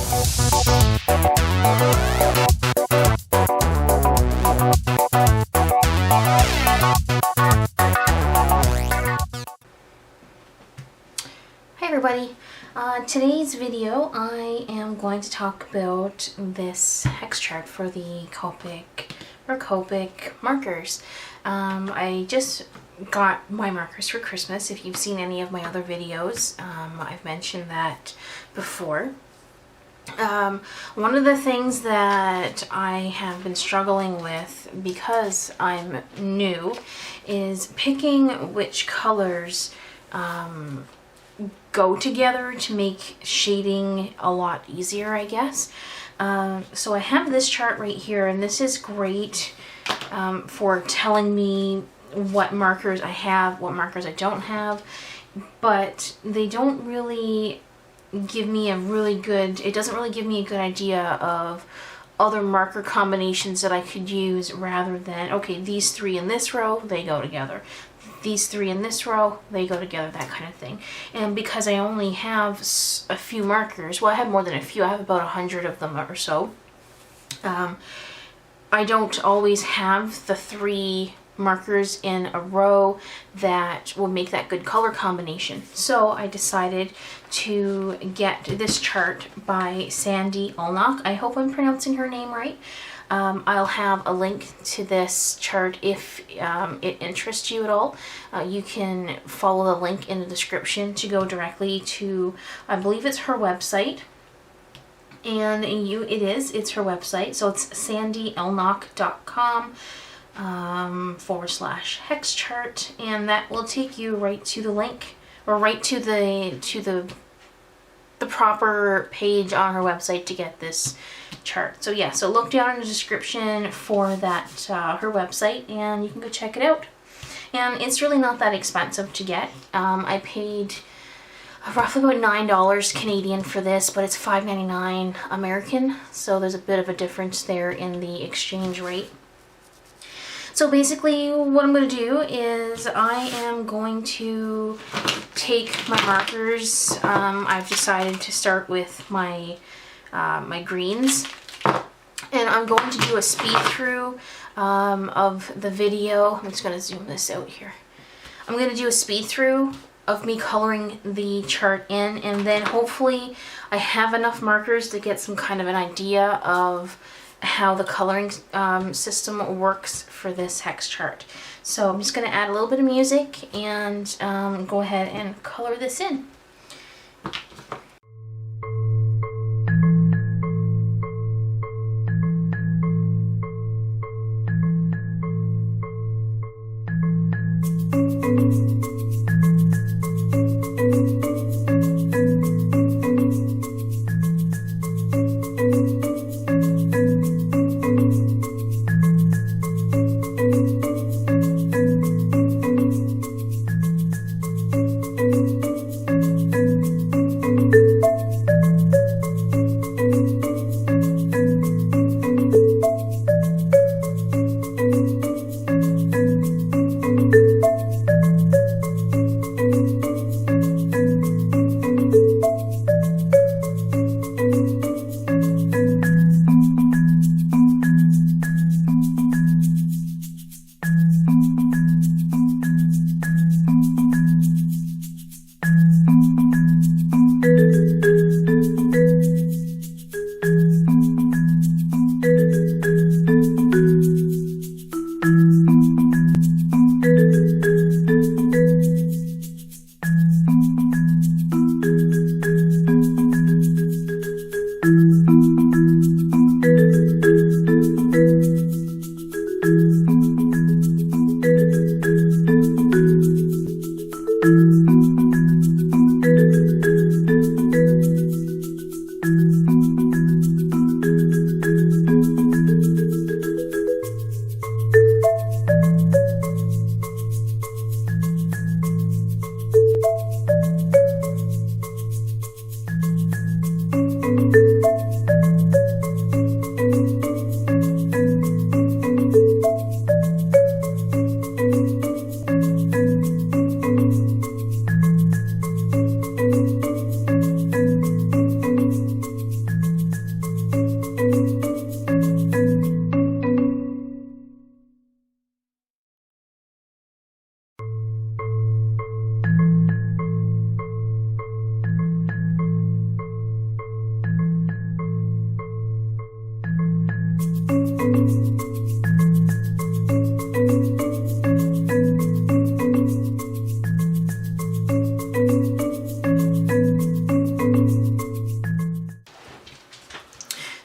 Hi everybody. Today's video I am going to talk about this hex chart for the Copic markers. I just got my markers for Christmas. If you've seen any of my other videos, I've mentioned that before. One of the things that I have been struggling with because I'm new is picking which colors go together to make shading a lot easier, I guess. So I have this chart right here, and this is great for telling me what markers I have, what markers I don't have, but they don't really give me it doesn't really give me a good idea of other marker combinations that I could use, rather than, okay, these three in this row, they go together. These three in this row, they go together, that kind of thing. And because I only have a few markers, well, I have more than a few, I have about 100 of them or so, I don't always have the three markers in a row that will make that good color combination. So I decided to get this chart by Sandy Ulnock. I hope I'm pronouncing her name right. I'll have a link to this chart if it interests you at all. You can follow the link in the description to go directly to, I believe it's her website. And it's her website. So it's sandyulnock.com /hex chart, and that will take you right to the link, or right to the proper page on her website to get this chart. So yeah, so look down in the description for that her website, and you can go check it out. And it's really not that expensive to get. I paid roughly about $9 Canadian for this, but it's $5.99 American, so there's a bit of a difference there in the exchange rate. So basically what I'm going to do is I am going to take my markers. I've decided to start with my my greens, and I'm going to do a speed through of the video. I'm just going to zoom this out here. I'm going to do a speed through of me coloring the chart in, and then hopefully I have enough markers to get some kind of an idea of how the coloring system works for this hex chart. So I'm just going to add a little bit of music and go ahead and color this in.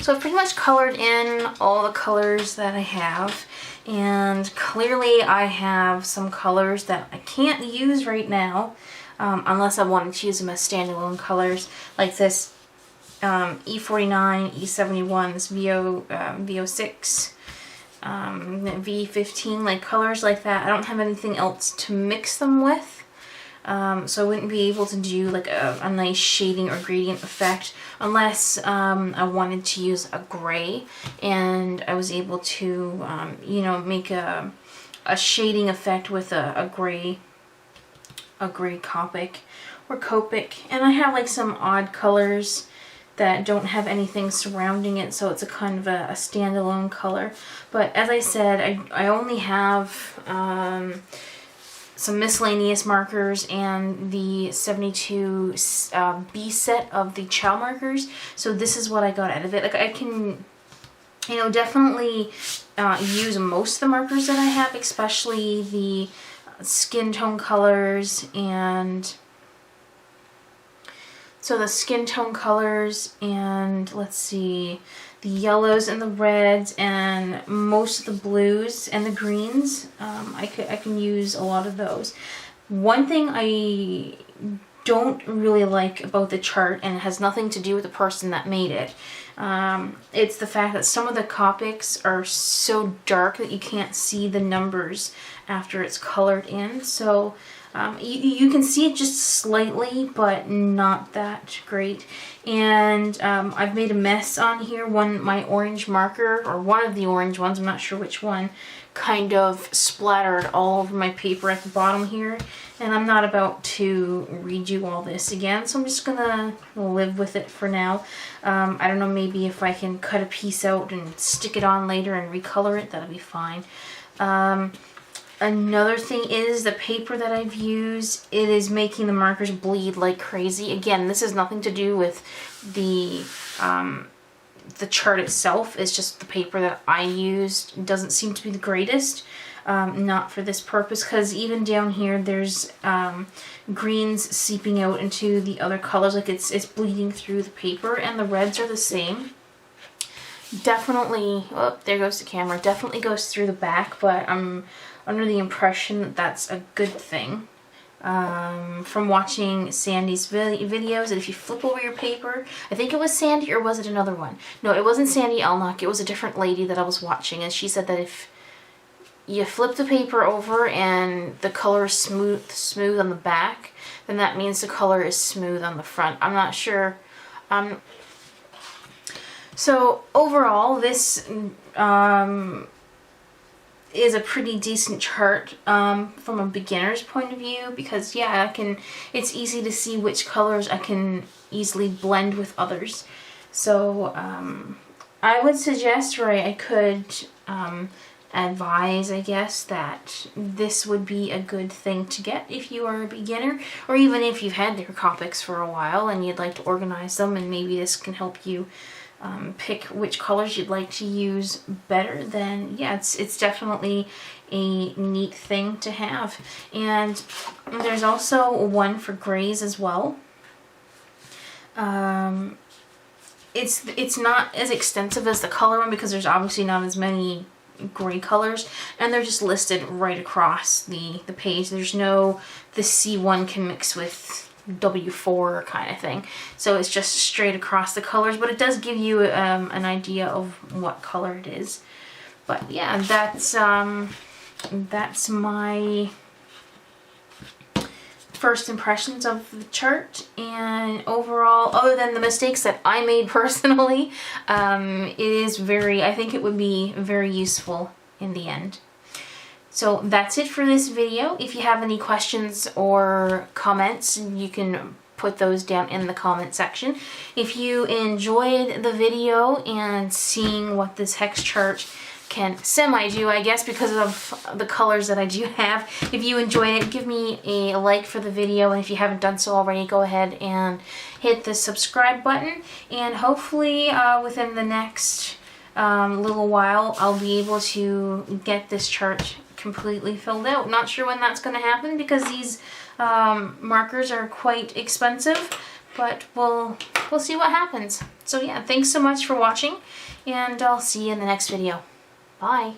So I've pretty much colored in all the colors that I have, and clearly I have some colors that I can't use right now unless I wanted to use them as standalone colors, like this E49, E71, this VO6, V15, like colors like that. I don't have anything else to mix them with. So I wouldn't be able to do like a nice shading or gradient effect unless I wanted to use a gray, and I was able to, you know, make a shading effect with a gray Copic or Copic. And I have like some odd colors that don't have anything surrounding it, so it's a kind of a standalone color. But as I said, I only have some miscellaneous markers and the 72 B set of the chow markers. So this is what I got out of it. Like, I can, you know, definitely use most of the markers that I have, especially the skin tone colors, and so the skin tone colors, and let's see, the yellows and the reds and most of the blues and the greens. I can use a lot of those. One thing I don't really like about the chart, and it has nothing to do with the person that made it, it's the fact that some of the Copics are so dark that you can't see the numbers after it's colored in. So you can see it just slightly, but not that great. And I've made a mess on here. My orange marker, or one of the orange ones, I'm not sure which one, kind of splattered all over my paper at the bottom here. And I'm not about to redo all this again, so I'm just gonna live with it for now. I don't know, maybe if I can cut a piece out and stick it on later and recolor it, that'll be fine. Another thing is the paper that I've used, it is making the markers bleed like crazy. Again, this has nothing to do with the chart itself. It's just the paper that I used doesn't seem to be the greatest. Not for this purpose, because even down here there's greens seeping out into the other colors, like it's bleeding through the paper, and the reds are the same. Definitely, oh, there goes the camera, definitely goes through the back, but I'm under the impression that that's a good thing. From watching Sandy's videos, and if you flip over your paper, I think it was Sandy, or was it another one? No, it wasn't Sandy Elnock, it was a different lady that I was watching, and she said that if you flip the paper over and the color is smooth on the back, then that means the color is smooth on the front. I'm not sure. So overall, this is a pretty decent chart from a beginner's point of view, because yeah, it's easy to see which colors I can easily blend with others. So I would suggest, or I could advise, I guess, that this would be a good thing to get if you are a beginner, or even if you've had your Copics for a while and you'd like to organize them, and maybe this can help you pick which colors you'd like to use better. Then yeah, it's definitely a neat thing to have. And there's also one for grays as well. It's not as extensive as the color one, because there's obviously not as many gray colors, and they're just listed right across the page. There's no, the C1 can mix with W4 kind of thing, so it's just straight across the colors, but it does give you an idea of what color it is. But yeah, that's my first impressions of the chart. And overall, other than the mistakes that I made personally, it is I think it would be very useful in the end. So that's it for this video. If you have any questions or comments, you can put those down in the comment section. If you enjoyed the video and seeing what this hex chart can semi-do, I guess, because of the colors that I do have, if you enjoyed it, give me a like for the video, and if you haven't done so already, go ahead and hit the subscribe button, and hopefully within the next little while I'll be able to get this chart completely filled out. Not sure when that's going to happen, because these markers are quite expensive, but we'll we'll see what happens. So yeah, thanks so much for watching, and I'll see you in the next video. Bye.